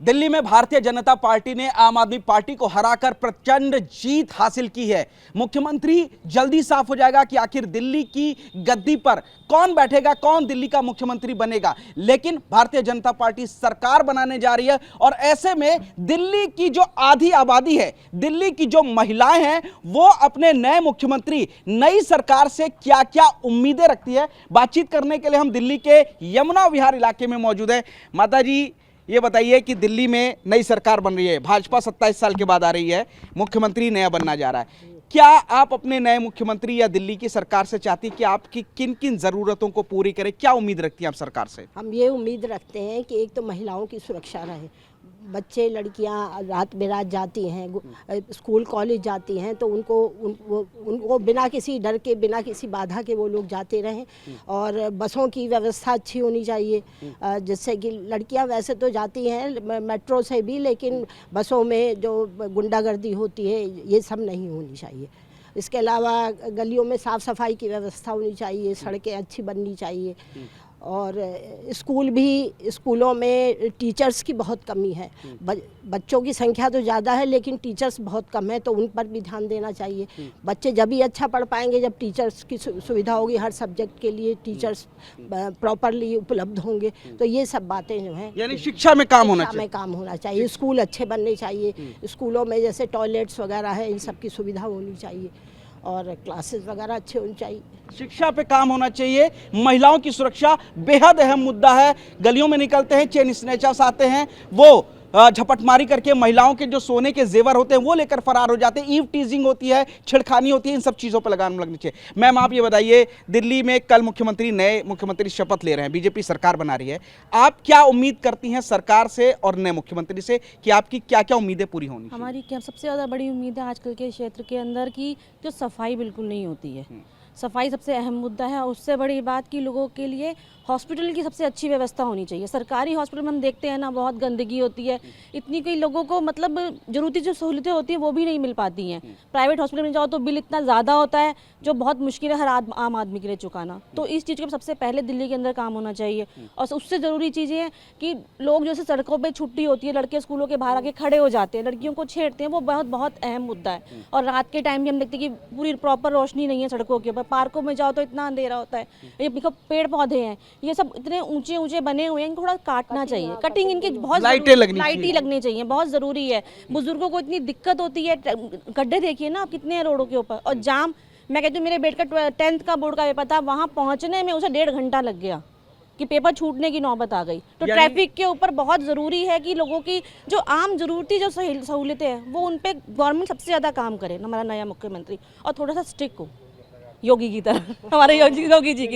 दिल्ली में भारतीय जनता पार्टी ने आम आदमी पार्टी को हराकर प्रचंड जीत हासिल की है। मुख्यमंत्री जल्दी साफ हो जाएगा कि आखिर दिल्ली की गद्दी पर कौन बैठेगा, कौन दिल्ली का मुख्यमंत्री बनेगा। लेकिन भारतीय जनता पार्टी सरकार बनाने जा रही है और ऐसे में दिल्ली की जो आधी आबादी है, दिल्ली की जो महिलाएं हैं, वो अपने नए मुख्यमंत्री, नई सरकार से क्या क्या उम्मीदें रखती है, बातचीत करने के लिए हम दिल्ली के यमुना विहार इलाके में मौजूद हैं। माता जी, ये बताइए कि दिल्ली में नई सरकार बन रही है, भाजपा 27 साल के बाद आ रही है, मुख्यमंत्री नया बनना जा रहा है। क्या आप अपने नए मुख्यमंत्री या दिल्ली की सरकार से चाहती कि आपकी किन किन जरूरतों को पूरी करें? क्या उम्मीद रखती हैं आप सरकार से? हम ये उम्मीद रखते हैं कि एक तो महिलाओं की सुरक्षा रहे। बच्चे लड़कियां रात बेरात जाती हैं, स्कूल कॉलेज जाती हैं, तो उनको बिना किसी डर के, बिना किसी बाधा के वो लोग जाते रहें। और बसों की व्यवस्था अच्छी होनी चाहिए, जिससे कि लड़कियां वैसे तो जाती हैं मेट्रो से भी, लेकिन बसों में जो गुंडागर्दी होती है ये सब नहीं होनी चाहिए। इसके अलावा गलियों में साफ़ सफाई की व्यवस्था होनी चाहिए, सड़कें अच्छी बननी चाहिए। और स्कूलों में टीचर्स की बहुत कमी है। बच्चों की संख्या तो ज़्यादा है लेकिन टीचर्स बहुत कम है, तो उन पर भी ध्यान देना चाहिए। बच्चे जब ही अच्छा पढ़ पाएंगे जब टीचर्स की सुविधा होगी, हर सब्जेक्ट के लिए टीचर्स प्रॉपरली उपलब्ध होंगे। तो ये सब बातें जो हैं, यानी शिक्षा में काम होना चाहिए। स्कूल अच्छे बनने चाहिए, स्कूलों में जैसे टॉयलेट्स वगैरह है, इन सब की सुविधा होनी चाहिए और क्लासेस वगैरह अच्छे होने चाहिए। शिक्षा पे काम होना चाहिए। महिलाओं की सुरक्षा बेहद अहम मुद्दा है। गलियों में निकलते हैं, चेन स्नैचर्स आते हैं, वो झपटमारी करके महिलाओं के जो सोने के जेवर होते हैं वो लेकर फरार हो जाते हैं। ईव टीजिंग होती है, छेड़खानी होती है, इन सब चीज़ों पर लगाम लगनी चाहिए। मैम, आप ये बताइए, दिल्ली में कल नए मुख्यमंत्री शपथ ले रहे हैं, बीजेपी सरकार बना रही है। आप क्या उम्मीद करती हैं सरकार से और नए मुख्यमंत्री से कि आपकी क्या क्या उम्मीदें पूरी होनी चाहिए? हमारी क्या सबसे ज़्यादा बड़ी उम्मीद है आजकल के क्षेत्र के अंदर की जो सफाई बिल्कुल नहीं होती है। सफाई सबसे अहम मुद्दा है। उससे बड़ी बात कि लोगों के लिए हॉस्पिटल की सबसे अच्छी व्यवस्था होनी चाहिए। सरकारी हॉस्पिटल में हम देखते हैं ना, बहुत गंदगी होती है, इतनी कई लोगों को मतलब ज़रूरी जो सहूलतें होती हैं वो भी नहीं मिल पाती हैं। प्राइवेट हॉस्पिटल में जाओ तो बिल इतना ज़्यादा होता है जो बहुत मुश्किल है हर आम आदमी के लिए चुकाना। तो इस चीज़ के सबसे पहले दिल्ली के अंदर काम होना चाहिए। और उससे ज़रूरी चीज़ें हैं कि लोग जैसे सड़कों पर छुट्टी होती है, लड़के स्कूलों के बाहर आके खड़े हो जाते हैं, लड़कियों को छेड़ते हैं, वो बहुत अहम मुद्दा है। और रात के टाइम भी हम देखते हैं कि पूरी प्रॉपर रोशनी नहीं है सड़कों के ऊपर, पार्कों में जाओ तो इतना अंधेरा होता है। ये पेड़ पौधे हैं, ये सब इतने ऊंचे बने हुए हैं, इनको थोड़ा काटना चाहिए। कटिंग इनकी बहुत लाइटें लगनी चाहिए, बहुत ज़रूरी है। बुजुर्गों को इतनी दिक्कत होती है, गड्ढे देखिए ना कितने हैं रोडों के ऊपर, और जाम। मैं कहती हूँ मेरे बेटे का 10th का बोर्ड का पेपर था, वहाँ पहुँचने में उसे 1.5 घंटा लग गया कि पेपर छूटने की नौबत आ गई। तो ट्रैफिक के ऊपर बहुत ज़रूरी है कि लोगों की जो आम ज़रूरती जो सहूलतें हैं वो उन पर गवर्नमेंट सबसे ज़्यादा काम करे, हमारा नया मुख्यमंत्री, और थोड़ा सा स्ट्रिक्ट हो, योगी की तरह, हमारे योगी जी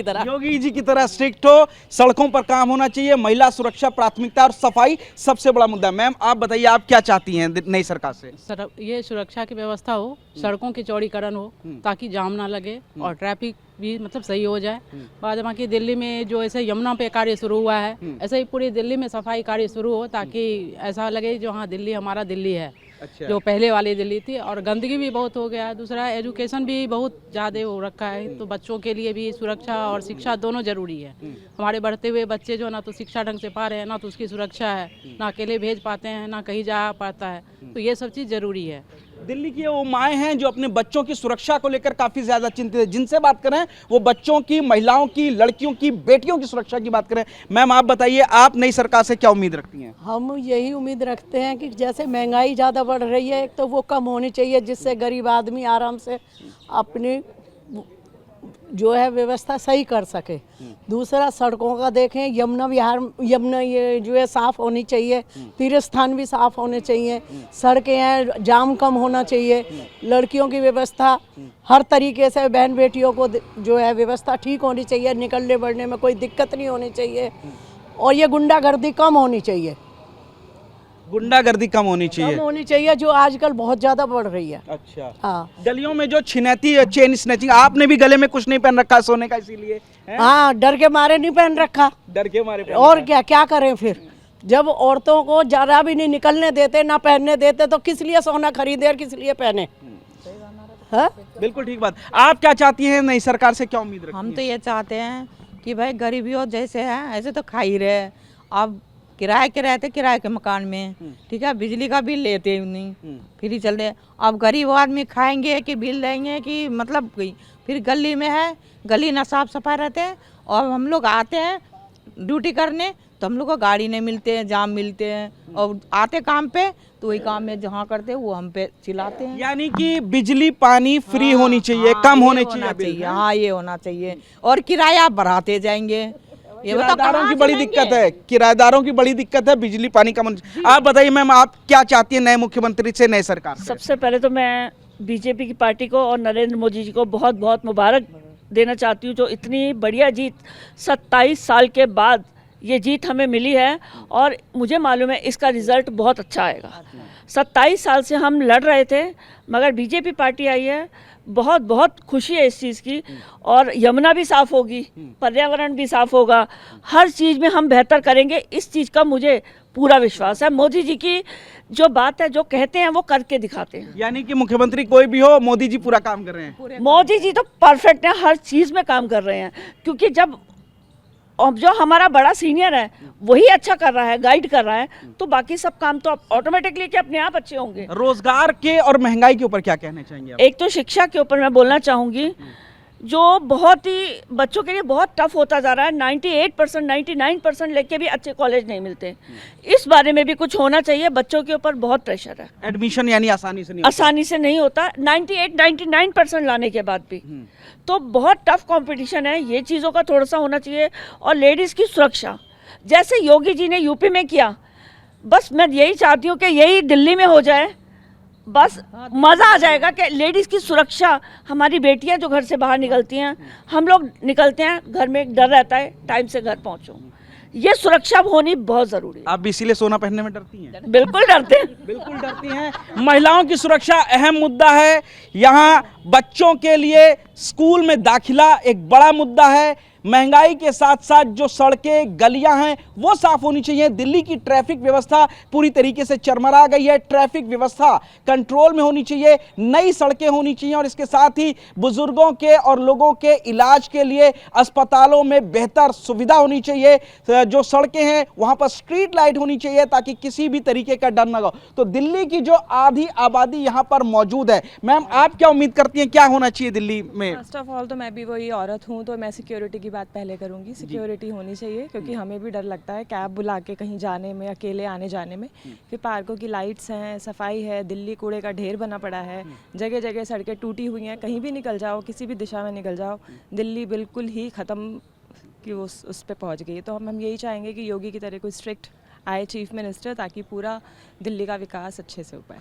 की तरह स्ट्रिक्ट हो। सड़कों पर काम होना चाहिए, महिला सुरक्षा प्राथमिकता और सफाई सबसे बड़ा मुद्दा। मैम, आप बताइए, आप क्या चाहती हैं नई सरकार से? सर, ये सुरक्षा की व्यवस्था हो, सड़कों की चौड़ीकरण हो ताकि जाम ना लगे और ट्रैफिक भी मतलब सही हो जाए। बाद बाकी दिल्ली में जो ऐसे यमुना पे कार्य शुरू हुआ है, ऐसे ही पूरी दिल्ली में सफाई कार्य शुरू हो ताकि ऐसा लगे जो हाँ दिल्ली हमारा दिल्ली है। अच्छा। जो पहले वाली दिल्ली थी। और गंदगी भी बहुत हो गया है। दूसरा, एजुकेशन भी बहुत ज़्यादा हो रखा है, तो बच्चों के लिए भी सुरक्षा और शिक्षा दोनों जरूरी है। हमारे बढ़ते हुए बच्चे जो ना तो शिक्षा ढंग से पा रहे हैं, ना तो उसकी सुरक्षा है, ना अकेले भेज पाते हैं, ना कहीं जा पाता है, तो ये सब चीज़ जरूरी है। दिल्ली की वो माएँ हैं जो अपने बच्चों की सुरक्षा को लेकर काफी ज्यादा चिंतित है। जिनसे बात करें वो बच्चों की, महिलाओं की, लड़कियों की, बेटियों की सुरक्षा की बात करें। मैम, आप बताइए, आप नई सरकार से क्या उम्मीद रखती हैं? हम यही उम्मीद रखते हैं कि जैसे महंगाई ज़्यादा बढ़ रही है, एक तो वो कम होनी चाहिए, जिससे गरीब आदमी आराम से अपनी जो है व्यवस्था सही कर सके। दूसरा, सड़कों का देखें, यमुना ये जो है साफ़ होनी चाहिए, तीर्थ स्थान भी साफ़ होने चाहिए, सड़कें हैं, जाम कम होना चाहिए, लड़कियों की व्यवस्था हर तरीके से, बहन बेटियों को जो है व्यवस्था ठीक होनी चाहिए, निकलने बढ़ने में कोई दिक्कत नहीं होनी चाहिए, और ये गुंडागर्दी कम होनी चाहिए। गुंडागर्दी कम होनी चाहिए जो आजकल बहुत ज्यादा बढ़ रही है। अच्छा। हाँ, गलियों में जो चेन स्नैचिंग, आपने भी गले में कुछ नहीं पहन रखा सोने का, इसीलिए? हाँ, डर के मारे नहीं पहन रखा। डर के मारे और क्या करें फिर? जब औरतों को जरा भी नहीं निकलने देते, ना पहनने देते, तो किस लिए सोना खरीदे और किस लिए पहने? हाँ, बिल्कुल ठीक बात। आप क्या चाहती हैं नई सरकार से, क्या उम्मीद रखती हैं? हम तो ये चाहते हैं कि भाई गरीबियों जैसे है ऐसे तो खा ही रहे। अब किराए के रहते, किराए के मकान में, ठीक है, बिजली का बिल लेते ही नहीं, फ्री चल रहे। अब गरीब आदमी खाएंगे कि बिल देंगे कि मतलब फिर गली में है, गली ना साफ सफाई रहते हैं, और हम लोग आते हैं ड्यूटी करने तो हम लोग को गाड़ी नहीं मिलते हैं, जाम मिलते हैं, और आते काम पे तो वही काम में जहाँ करते हैं वो हम पे चिल्लाते हैं। यानी कि बिजली पानी फ्री होनी चाहिए, कम होने चाहिए। हाँ, ये होना चाहिए, और किराया बढ़ाते जाएंगे। ये बताओ किराएदारों की बड़ी दिक्कत है, किराएदारों की बड़ी दिक्कत है, बिजली पानी कम होना। आप बताइए मैम, आप क्या चाहती हैं नए मुख्यमंत्री से, नए सरकार से? सबसे पहले तो मैं बीजेपी की पार्टी को और नरेंद्र मोदी जी को बहुत बहुत मुबारक देना चाहती हूँ, जो इतनी बढ़िया जीत 27 साल के बाद ये जीत हमें मिली है, और मुझे मालूम है इसका रिज़ल्ट बहुत अच्छा आएगा। 27 साल से हम लड़ रहे थे, मगर बीजेपी पार्टी आई है, बहुत बहुत खुशी है इस चीज़ की। और यमुना भी साफ़ होगी, पर्यावरण भी साफ़ होगा, हर चीज़ में हम बेहतर करेंगे, इस चीज़ का मुझे पूरा विश्वास है। मोदी जी की जो बात है, जो कहते हैं वो करके दिखाते हैं। यानी कि मुख्यमंत्री कोई भी हो, मोदी जी पूरा काम कर रहे हैं। मोदी जी तो परफेक्ट हैं, हर चीज़ में काम कर रहे हैं, क्योंकि जब अब जो हमारा बड़ा सीनियर है वही अच्छा कर रहा है, गाइड कर रहा है, तो बाकी सब काम तो ऑटोमेटिकली के अपने आप अच्छे होंगे। रोजगार के और महंगाई के ऊपर क्या कहना चाहेंगे आप? एक तो शिक्षा के ऊपर मैं बोलना चाहूँगी, जो बहुत ही बच्चों के लिए बहुत टफ होता जा रहा है। 98%, 99% लेके भी अच्छे कॉलेज नहीं मिलते। इस बारे में भी कुछ होना चाहिए, बच्चों के ऊपर बहुत प्रेशर है। एडमिशन यानी आसानी से नहीं होता। आसानी से नहीं होता, 98-99% लाने के बाद भी, तो बहुत टफ कंपटीशन है। ये चीज़ों का थोड़ा सा होना चाहिए। और लेडीज़ की सुरक्षा, जैसे योगी जी ने यूपी में किया, बस मैं यही चाहती हूँ कि यही दिल्ली में हो जाए, बस मज़ा आ जाएगा कि लेडीज़ की सुरक्षा। हमारी बेटियां जो घर से बाहर निकलती हैं, हम लोग निकलते हैं, घर में एक डर रहता है टाइम से घर पहुंचो, ये सुरक्षा होनी बहुत ज़रूरी है। आप भी इसीलिए सोना पहनने में डरती हैं? बिल्कुल डरते हैं, बिल्कुल डरती हैं। महिलाओं की सुरक्षा अहम मुद्दा है। यहाँ बच्चों के लिए स्कूल में दाखिला एक बड़ा मुद्दा है। महंगाई के साथ साथ जो सड़कें गलियां हैं वो साफ होनी चाहिए। दिल्ली की ट्रैफिक व्यवस्था पूरी तरीके से चरमरा गई है। ट्रैफिक व्यवस्था कंट्रोल में होनी चाहिए, नई सड़कें होनी चाहिए, और इसके साथ ही बुजुर्गों के और लोगों के इलाज के लिए अस्पतालों में बेहतर सुविधा होनी चाहिए। जो सड़कें हैं वहां पर स्ट्रीट लाइट होनी चाहिए ताकि किसी भी तरीके का डर न हो। तो दिल्ली की जो आधी आबादी यहां पर मौजूद है, मैम आप क्या उम्मीद करती हैं क्या होना चाहिए दिल्ली में? फर्स्ट ऑफ ऑल तो मैं भी वही औरत हूँ, तो मैं सिक्योरिटी की बात पहले करूँगी। सिक्योरिटी होनी चाहिए, क्योंकि हमें भी डर लगता है कैब बुला के कहीं जाने में, अकेले आने जाने में। फिर पार्कों की लाइट्स हैं, सफाई है, दिल्ली कूड़े का ढेर बना पड़ा है, जगह जगह सड़कें टूटी हुई हैं, कहीं भी निकल जाओ, किसी भी दिशा में निकल जाओ, दिल्ली बिल्कुल ही ख़त्म कि उस पे पहुँच गई। तो हम यही चाहेंगे कि योगी की तरह कोई स्ट्रिक्ट आए चीफ मिनिस्टर, ताकि पूरा दिल्ली का विकास अच्छे से हो पाए।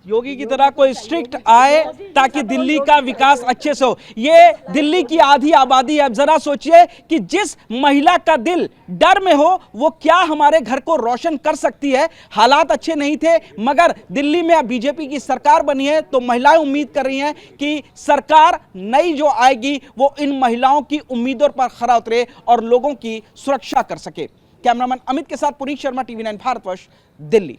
योगी की तरह कोई स्ट्रिक्ट आए ताकि दिल्ली का विकास अच्छे से हो। ये दिल्ली की आधी आबादी है। अब जरा सोचिए कि जिस महिला का दिल डर में हो वो क्या हमारे घर को रोशन कर सकती है। हालात अच्छे नहीं थे, मगर दिल्ली में अब बीजेपी की सरकार बनी है, तो महिलाएं उम्मीद कर रही हैं कि सरकार नई जो आएगी वो इन महिलाओं की उम्मीदों पर खरा उतरे और लोगों की सुरक्षा कर सके। कैमरामैन अमित के साथ पुनीत शर्मा, TV9 भारतवर्ष, दिल्ली।